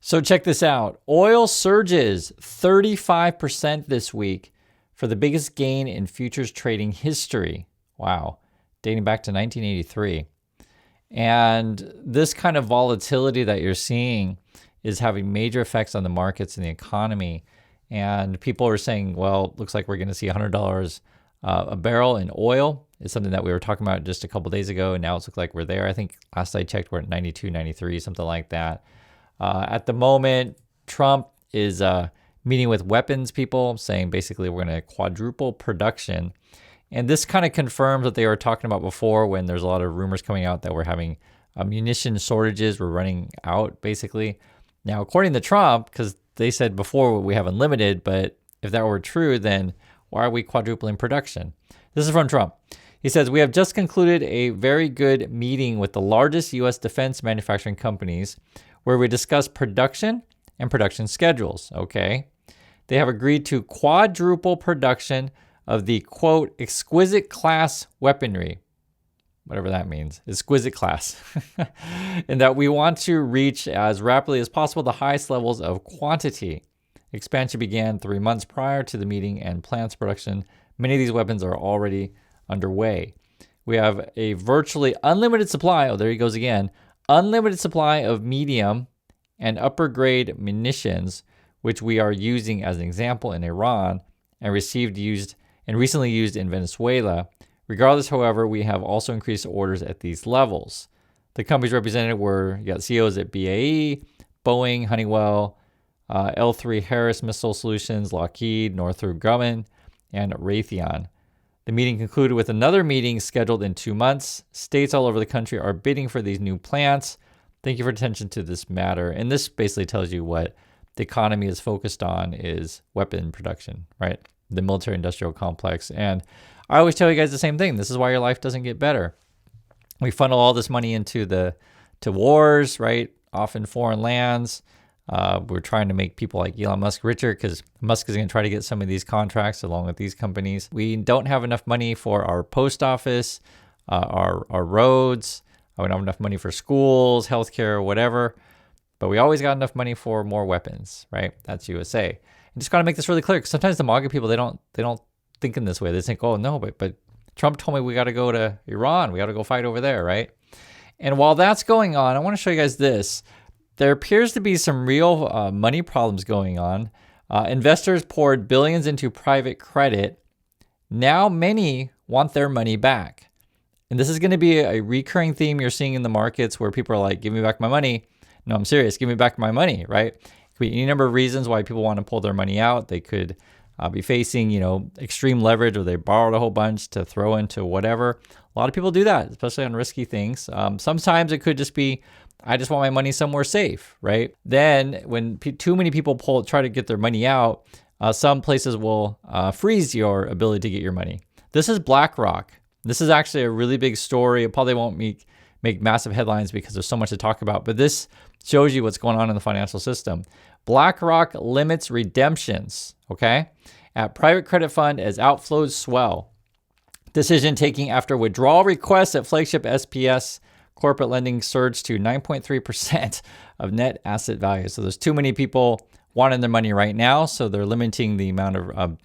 So check this out. Oil surges 35% this week for the biggest gain in futures trading history. Wow. Dating back to 1983. And this kind of volatility that you're seeing is having major effects on the markets and the economy. And people are saying, well, looks like we're going to see $100 a barrel in oil. It's something that we were talking about just a couple days ago, and now it looks like we're there. I think last I checked, we're at 92, 93, something like that. At the moment, Trump is meeting with weapons people, saying basically we're going to quadruple production. And this kind of confirms what they were talking about before, when there's a lot of rumors coming out that we're having munition shortages. We're running out, basically. Now, according to Trump, because they said before we have unlimited, but if that were true, then why are we quadrupling production? This is from Trump. He says, we have just concluded a very good meeting with the largest U.S. defense manufacturing companies where we discussed production and production schedules. Okay. They have agreed to quadruple production of the, quote, exquisite class weaponry, whatever that means, exquisite class, and that we want to reach as rapidly as possible the highest levels of quantity. Expansion began 3 months prior to the meeting and plans production. Many of these weapons are already underway. We have a virtually unlimited supply, oh, there he goes again, unlimited supply of medium and upper grade munitions, which we are using as an example in Iran and recently used in Venezuela. Regardless, however, we have also increased orders at these levels. The companies represented were, you got CEOs at BAE, Boeing, Honeywell, L3 Harris Missile Solutions, Lockheed, Northrop Grumman, and Raytheon. The meeting concluded with another meeting scheduled in 2 months. States all over the country are bidding for these new plants. Thank you for attention to this matter. And this basically tells you what the economy is focused on is weapon production, right? The military industrial complex. And I always tell you guys the same thing. This is why your life doesn't get better. We funnel all this money into wars, right? Often foreign lands. We're trying to make people like Elon Musk richer because Musk is going to try to get some of these contracts along with these companies. We don't have enough money for our post office, our roads. We don't have enough money for schools, healthcare, whatever. But we always got enough money for more weapons, right? That's USA. And just got to make this really clear, because sometimes the MAGA people, they don't think in this way. They think, oh no, but Trump told me we got to go to Iran. We got to go fight over there, right? And while that's going on, I want to show you guys this. There appears to be some real money problems going on. Investors poured billions into private credit. Now many want their money back. And this is going to be a recurring theme you're seeing in the markets, where people are like, give me back my money. No, I'm serious. Give me back my money, right? Could be any number of reasons why people want to pull their money out. They could be facing, extreme leverage, or they borrowed a whole bunch to throw into whatever. A lot of people do that, especially on risky things. Sometimes it could just be, I just want my money somewhere safe, right? Then when too many people try to get their money out, some places will freeze your ability to get your money. This is BlackRock. This is actually a really big story. It probably won't make massive headlines because there's so much to talk about, but this shows you what's going on in the financial system. BlackRock limits redemptions, okay, at private credit fund as outflows swell. Decision taking after withdrawal requests at flagship SPS corporate lending surged to 9.3% of net asset value. So there's too many people wanting their money right now, so they're limiting the amount of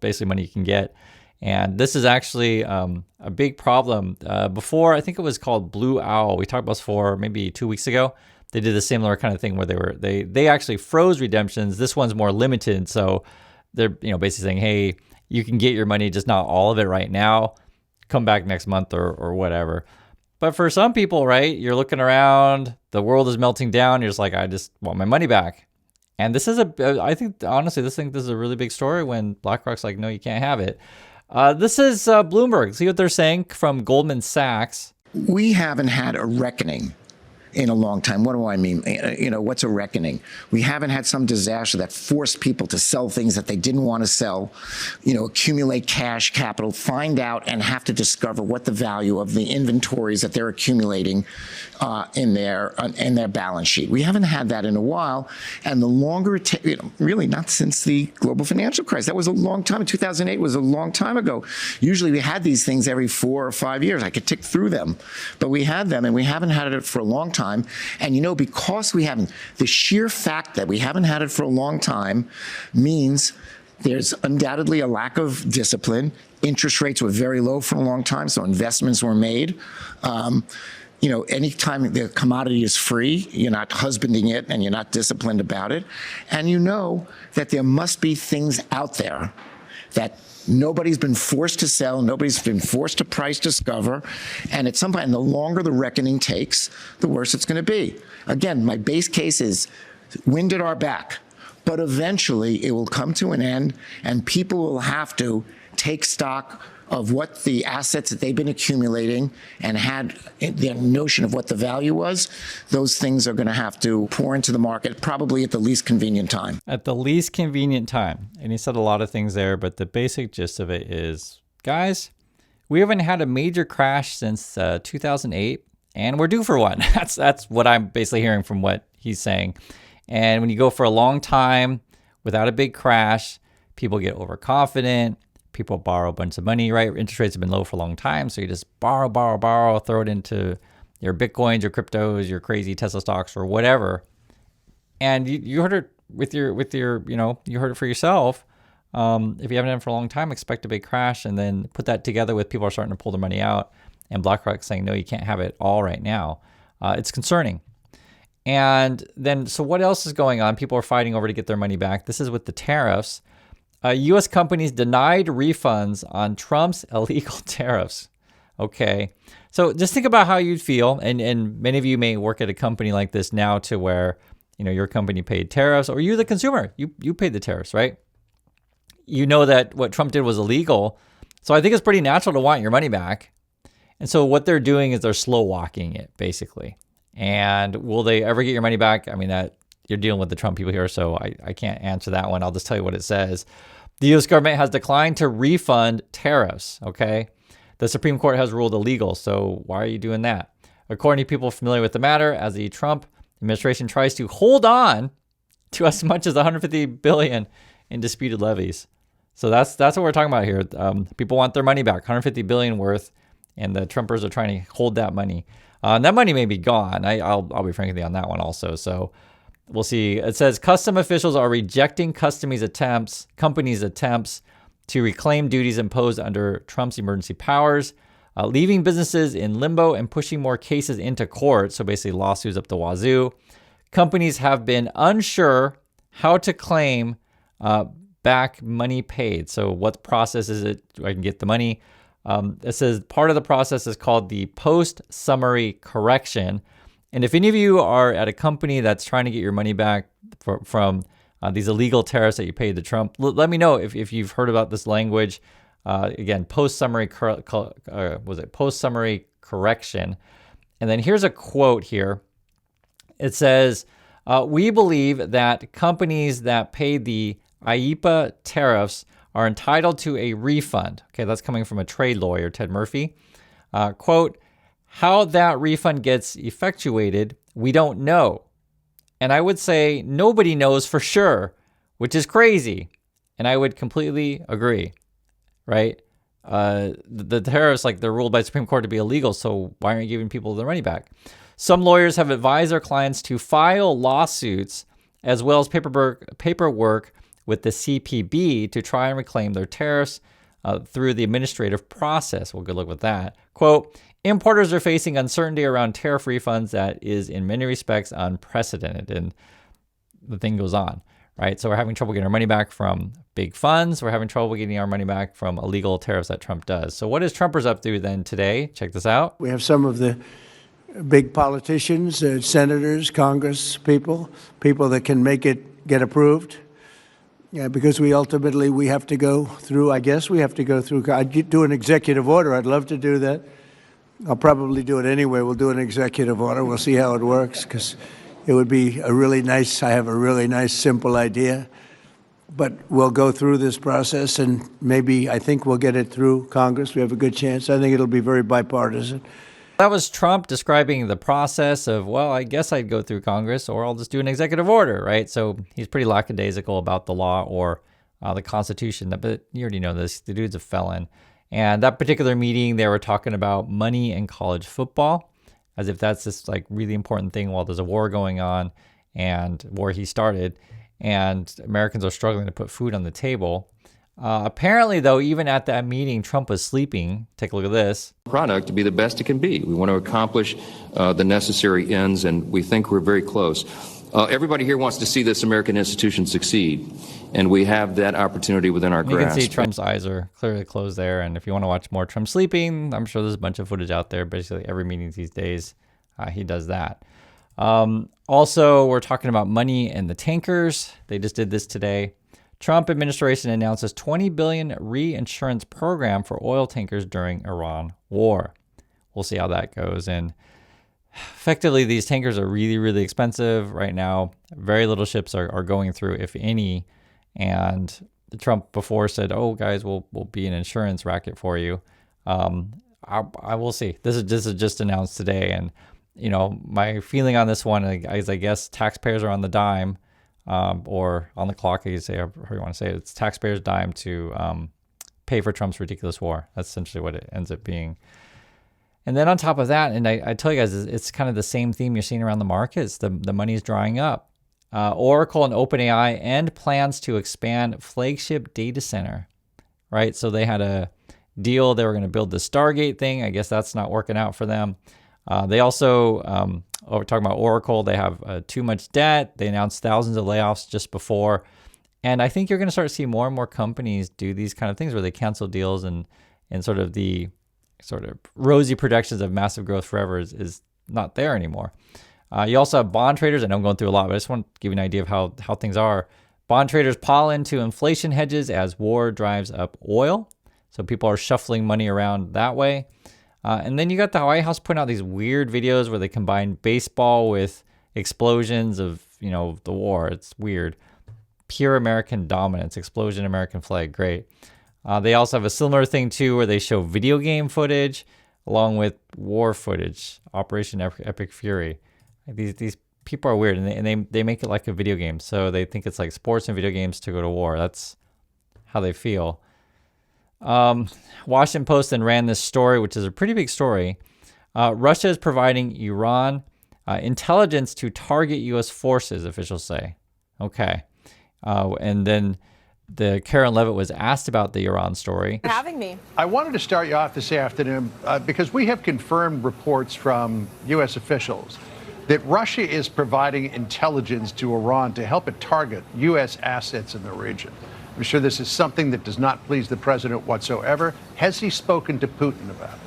basically money you can get. And this is actually a big problem. Before, I think it was called Blue Owl. We talked about this for maybe 2 weeks ago. They did a similar kind of thing where they actually froze redemptions. This one's more limited, so they're basically saying, hey, you can get your money, just not all of it right now. Come back next month or whatever. But for some people, right, you're looking around, the world is melting down. You're just like, I just want my money back. And this is I think honestly, this is a really big story when BlackRock's like, no, you can't have it. This is Bloomberg. See what they're saying from Goldman Sachs. We haven't had a reckoning in a long time. What do I mean? What's a reckoning? We haven't had some disaster that forced people to sell things that they didn't want to sell, accumulate cash capital, find out and have to discover what the value of the inventories that they're accumulating in their balance sheet. We haven't had that in a while. And the longer it takes, really not since the global financial crisis. That was a long time. 2008 was a long time ago. Usually we had these things every 4 or 5 years. I could tick through them, but we had them, and we haven't had it for a long time. time. And because we haven't, the sheer fact that we haven't had it for a long time means there's undoubtedly a lack of discipline. Interest rates were very low for a long time, so investments were made. Anytime the commodity is free, you're not husbanding it and you're not disciplined about it. And that there must be things out there that nobody's been forced to sell, nobody's been forced to price discover, and at some point, and the longer the reckoning takes, the worse it's going to be. Again, my base case is wind at our back, but eventually it will come to an end, and people will have to take stock of what the assets that they've been accumulating and had their notion of what the value was. Those things are going to have to pour into the market, probably at the least convenient time. At the least convenient time. And he said a lot of things there, but the basic gist of it is, guys, we haven't had a major crash since 2008, and we're due for one. That's what I'm basically hearing from what he's saying. And when you go for a long time without a big crash, people get overconfident. People borrow a bunch of money, right? Interest rates have been low for a long time. So you just borrow, throw it into your Bitcoins, your cryptos, your crazy Tesla stocks or whatever. And you heard it with your, you heard it for yourself. If you haven't done it for a long time, expect a big crash, and then put that together with people are starting to pull their money out and BlackRock saying, no, you can't have it all right now. It's concerning. And then, so what else is going on? People are fighting over to get their money back. This is with the tariffs. U.S. companies denied refunds on Trump's illegal tariffs. Okay. So just think about how you'd feel. And many of you may work at a company like this now to where, your company paid tariffs, or you, the consumer, you paid the tariffs, right? You know that what Trump did was illegal. So I think it's pretty natural to want your money back. And so what they're doing is they're slow walking it, basically. And will they ever get your money back? I mean, that you're dealing with the Trump people here, so I can't answer that one. I'll just tell you what it says. The U.S. government has declined to refund tariffs, okay? The Supreme Court has ruled illegal, so why are you doing that? According to people familiar with the matter, as the Trump administration tries to hold on to as much as $150 billion in disputed levies. So that's what we're talking about here. People want their money back, $150 billion worth, and the Trumpers are trying to hold that money. And that money may be gone. I'll be frank with you on that one also, so... We'll see. It says custom officials are rejecting companies' attempts to reclaim duties imposed under Trump's emergency powers, leaving businesses in limbo and pushing more cases into court. So basically lawsuits up the wazoo. Companies have been unsure how to claim back money paid. So what process is it? I can get the money. It says part of the process is called the post-summary correction. And if any of you are at a company that's trying to get your money back from these illegal tariffs that you paid to Trump, let me know if you've heard about this language. Again, post-summary post-summary correction. And then here's a quote here. It says, we believe that companies that pay the IEEPA tariffs are entitled to a refund. Okay, that's coming from a trade lawyer, Ted Murphy. Quote, how that refund gets effectuated, we don't know. And I would say nobody knows for sure, which is crazy. And I would completely agree, right? The tariffs, they're ruled by the Supreme Court to be illegal, so why aren't you giving people their money back? Some lawyers have advised their clients to file lawsuits as well as paperwork with the CPB to try and reclaim their tariffs through the administrative process. Well, good luck with that. Quote, importers are facing uncertainty around tariff refunds that is in many respects unprecedented. And the thing goes on, right? So we're having trouble getting our money back from big funds. We're having trouble getting our money back from illegal tariffs that Trump does. So what is Trumpers up to then today? Check this out. We have some of the big politicians, senators, Congress people that can make it get approved. Yeah, because we have to go through, I'd do an executive order. I'd love to do that. I'll probably do it anyway. We'll do an executive order. We'll see how it works, because it would be I have a really nice, simple idea. But we'll go through this process, and I think we'll get it through Congress. We have a good chance. I think it'll be very bipartisan. That was Trump describing the process of, well, I guess I'd go through Congress, or I'll just do an executive order, right? So he's pretty lackadaisical about the law or the Constitution. But you already know this. The dude's a felon. And that particular meeting, they were talking about money in college football. as if that's this like really important thing while there's a war going on, and war he started, and Americans are struggling to put food on the table. Apparently, though, even at that meeting, Trump was sleeping. Take a look at this. Product to be the best it can be. We want to accomplish the necessary ends, and we think we're very close. Everybody here wants to see this American institution succeed, and we have that opportunity within our grasp. You can see Trump's eyes are clearly closed there, and if you want to watch more Trump sleeping, I'm sure there's a bunch of footage out there. Basically, every meeting these days, he does that. Also, we're talking about money and the tankers. They just did this today. Trump administration announces $20 billion reinsurance program for oil tankers during Iran war. We'll see how that goes. And effectively, these tankers are really, really expensive right now. Very little ships are going through, if any. And Trump before said, "Oh, guys, we'll be an insurance racket for you." I will see. This is just announced today, and you know my feeling on this one is I guess taxpayers are on the dime. Or on the clock, you say, however you want to say it. It's taxpayers' dime to pay for Trump's ridiculous war. That's essentially what it ends up being. And then on top of that, and I tell you guys, it's kind of the same theme you're seeing around the markets. The money's drying up. Oracle and OpenAI end plans to expand flagship data center, right? So they had a deal. They were going to build the Stargate thing. I guess that's not working out for them. They also, we're talking about Oracle, they have too much debt. They announced thousands of layoffs just before. And I think you're going to start to see more and more companies do these kind of things where they cancel deals, and sort of the sort of rosy projections of massive growth forever is not there anymore. You also have bond traders. I know I'm going through a lot, but I just want to give you an idea of how things are. Bond traders pile into inflation hedges as war drives up oil. So people are shuffling money around that way. And then you got the White House putting out these weird videos where they combine baseball with explosions of, the war. It's weird. Pure American dominance, explosion, American flag. Great. They also have a similar thing too, where they show video game footage along with war footage, Operation Epic Fury. These people are weird, and they make it like a video game. So they think it's like sports and video games to go to war. That's how they feel. Washington Post then ran this story, which is a pretty big story. Russia is providing Iran intelligence to target U.S. forces, officials say. Okay. And then Karen Levitt was asked about the Iran story. For having me. I wanted to start you off this afternoon because we have confirmed reports from U.S. officials that Russia is providing intelligence to Iran to help it target U.S. assets in the region. I'm sure this is something that does not please the president whatsoever. Has he spoken to Putin about it?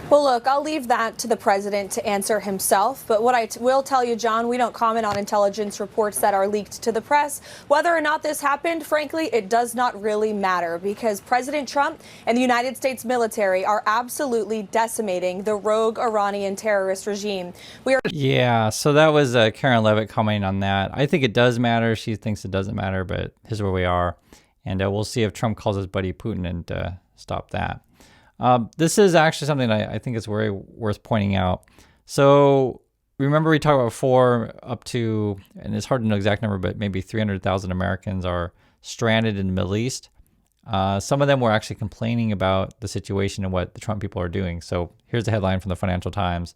Well, look, I'll leave that to the president to answer himself. But what I will tell you, John, we don't comment on intelligence reports that are leaked to the press. Whether or not this happened, frankly, it does not really matter, because President Trump and the United States military are absolutely decimating the rogue Iranian terrorist regime. Yeah, so that was Karen Levitt commenting on that. I think it does matter. She thinks it doesn't matter, but here's where we are. And we'll see if Trump calls his buddy Putin and stop that. This is actually something I think is very worth pointing out. So remember we talked about before, up to, and it's hard to know exact number, but maybe 300,000 Americans are stranded in the Middle East. Some of them were actually complaining about the situation and what the Trump people are doing. So here's the headline from the Financial Times.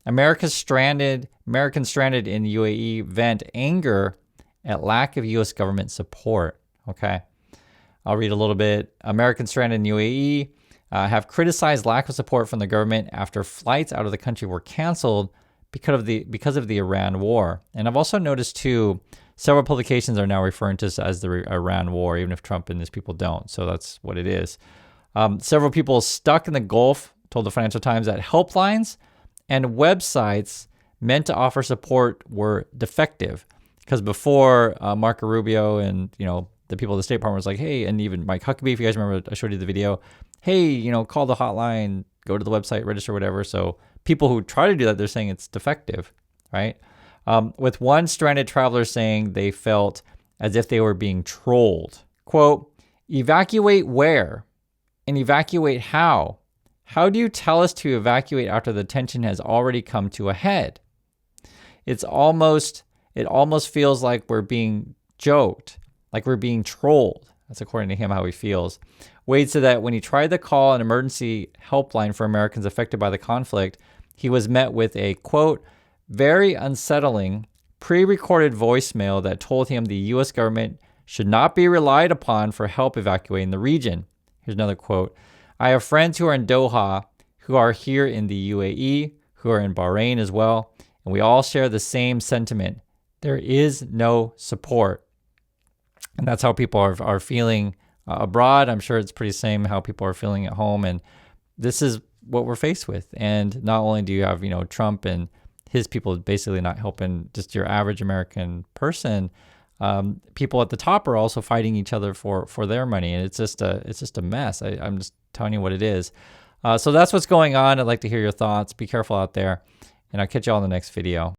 Americans stranded in the UAE vent anger at lack of U.S. government support. Okay. I'll read a little bit. Americans stranded in the UAE have criticized lack of support from the government after flights out of the country were canceled because of the Iran war. And I've also noticed too, several publications are now referring to this as the Iran war, even if Trump and his people don't. So that's what it is. Several people stuck in the Gulf told the Financial Times that helplines and websites meant to offer support were defective. Because before Marco Rubio and the people of the State Department was like, hey, and even Mike Huckabee, if you guys remember, I showed you the video. Hey, call the hotline, go to the website, register, whatever. So people who try to do that, they're saying it's defective, right? With one stranded traveler saying they felt as if they were being trolled. Quote, evacuate where? And evacuate how? How do you tell us to evacuate after the tension has already come to a head? It almost feels like we're being joked, like we're being trolled. That's according to him how he feels. Wade said that when he tried to call an emergency helpline for Americans affected by the conflict, he was met with a, quote, very unsettling pre-recorded voicemail that told him the U.S. government should not be relied upon for help evacuating the region. Here's another quote. I have friends who are in Doha, who are here in the UAE, who are in Bahrain as well, and we all share the same sentiment. There is no support. And that's how people are feeling abroad. I'm sure it's pretty same how people are feeling at home. And this is what we're faced with. And not only do you have, Trump and his people basically not helping just your average American person, people at the top are also fighting each other for their money. And it's just a mess. I'm just telling you what it is. So that's what's going on. I'd like to hear your thoughts. Be careful out there. And I'll catch you all in the next video.